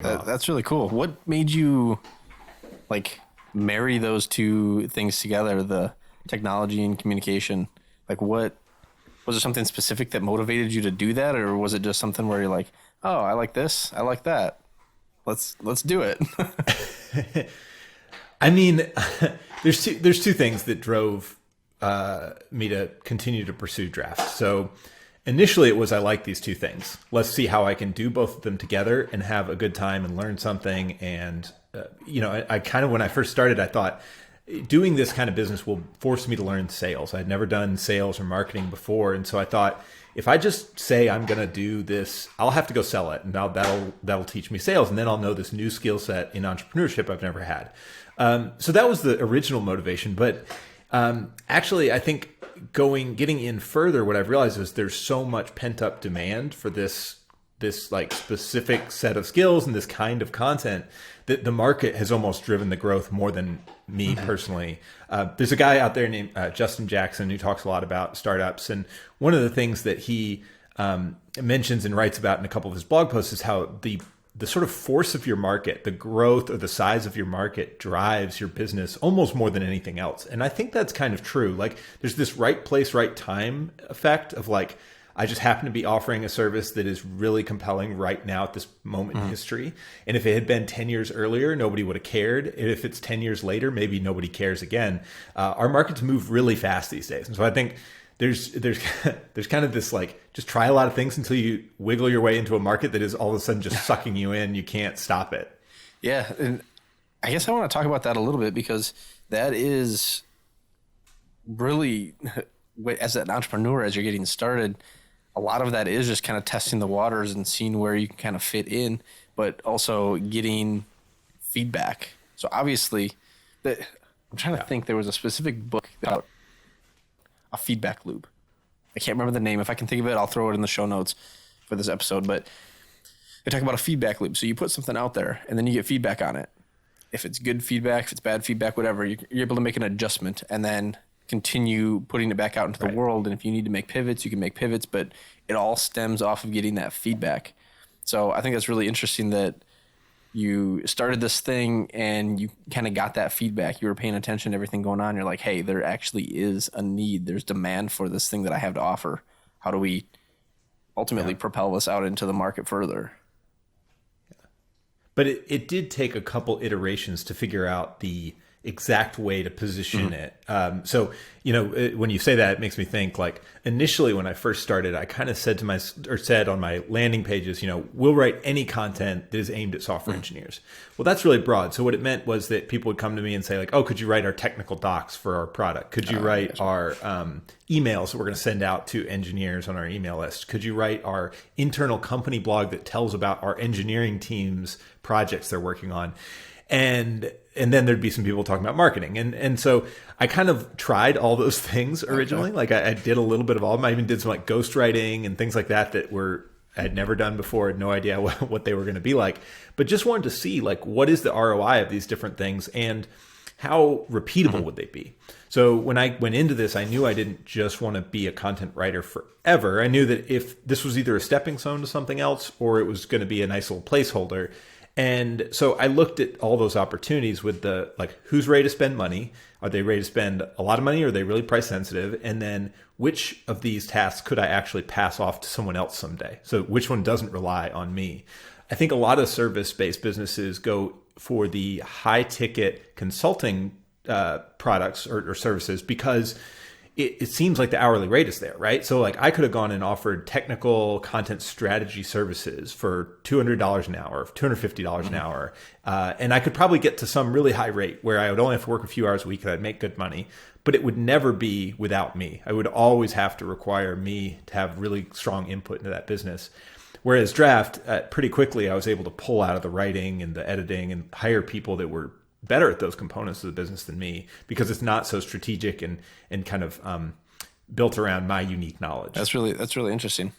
That's really cool. What made you like marry those two things together, the technology and communication? Like what was there something specific that motivated you to do that, or was it just something where you're like, "Oh, I like this. I like that. Let's do it." I mean, there's two things that drove me to continue to pursue Draft. So initially, it was I like these two things. Let's see how I can do both of them together and have a good time and learn something. And I kind of when I first started, I thought doing this kind of business will force me to learn sales. I'd never done sales or marketing before, and so I thought if I just say I'm going to do this, I'll have to go sell it, and now that'll teach me sales, and then I'll know this new skill set in entrepreneurship I've never had. So that was the original motivation. But actually, I think getting in further, what I've realized is there's so much pent up demand for this like specific set of skills and this kind of content that the market has almost driven the growth more than me personally. There's a guy out there named Justin Jackson who talks a lot about startups. And one of the things that he mentions and writes about in a couple of his blog posts is how the sort of force of your market, the growth or the size of your market drives your business almost more than anything else. And I think that's kind of true. Like there's this right place, right time effect of like, I just happen to be offering a service that is really compelling right now at this moment in history. And if it had been 10 years earlier, nobody would have cared. And if it's 10 years later, maybe nobody cares again. Our markets move really fast these days. And so I think there's kind of this like, just try a lot of things until you wiggle your way into a market that is all of a sudden just sucking you in. You can't stop it. Yeah. And I guess I want to talk about that a little bit because that is really, as an entrepreneur, as you're getting started, a lot of that is just kind of testing the waters and seeing where you can kind of fit in, but also getting feedback. So obviously, I'm trying to think. There was a specific book about a feedback loop. I can't remember the name. If I can think of it, I'll throw it in the show notes for this episode. But they talk about a feedback loop. So you put something out there, and then you get feedback on it. If it's good feedback, if it's bad feedback, whatever, you're able to make an adjustment, and then continue putting it back out into the world. And if you need to make pivots, you can make pivots, but it all stems off of getting that feedback. So I think that's really interesting that you started this thing and you kind of got that feedback. You were paying attention to everything going on. You're like, hey, there actually is a need. There's demand for this thing that I have to offer. How do we ultimately propel this out into the market further? But it did take a couple iterations to figure out the exact way to position it. So, when you say that, it makes me think like initially when I first started, I kind of said on my landing pages, we'll write any content that is aimed at software engineers. Well, that's really broad. So what it meant was that people would come to me and say like, oh, could you write our technical docs for our product? Could you write our emails that we're going to send out to engineers on our email list? Could you write our internal company blog that tells about our engineering team's projects they're working on? And then there'd be some people talking about marketing. And so I kind of tried all those things originally. Like I did a little bit of all of them. I even did some like ghostwriting and things like that I had never done before. I had no idea what they were going to be like, but just wanted to see like, what is the ROI of these different things and how repeatable would they be? So when I went into this, I knew I didn't just want to be a content writer forever. I knew that if this was either a stepping stone to something else or it was going to be a nice little placeholder. And so I looked at all those opportunities with the, like, who's ready to spend money? Are they ready to spend a lot of money? Or are they really price sensitive? And then which of these tasks could I actually pass off to someone else someday? So which one doesn't rely on me? I think a lot of service-based businesses go for the high ticket consulting products or services because it seems like the hourly rate is there, right? So like I could have gone and offered technical content strategy services for $200 an hour, $250 an hour. And I could probably get to some really high rate where I would only have to work a few hours a week and I'd make good money, but it would never be without me. I would always have to require me to have really strong input into that business. Whereas Draft, pretty quickly, I was able to pull out of the writing and the editing and hire people that were better at those components of the business than me because it's not so strategic and kind of built around my unique knowledge. That's really interesting.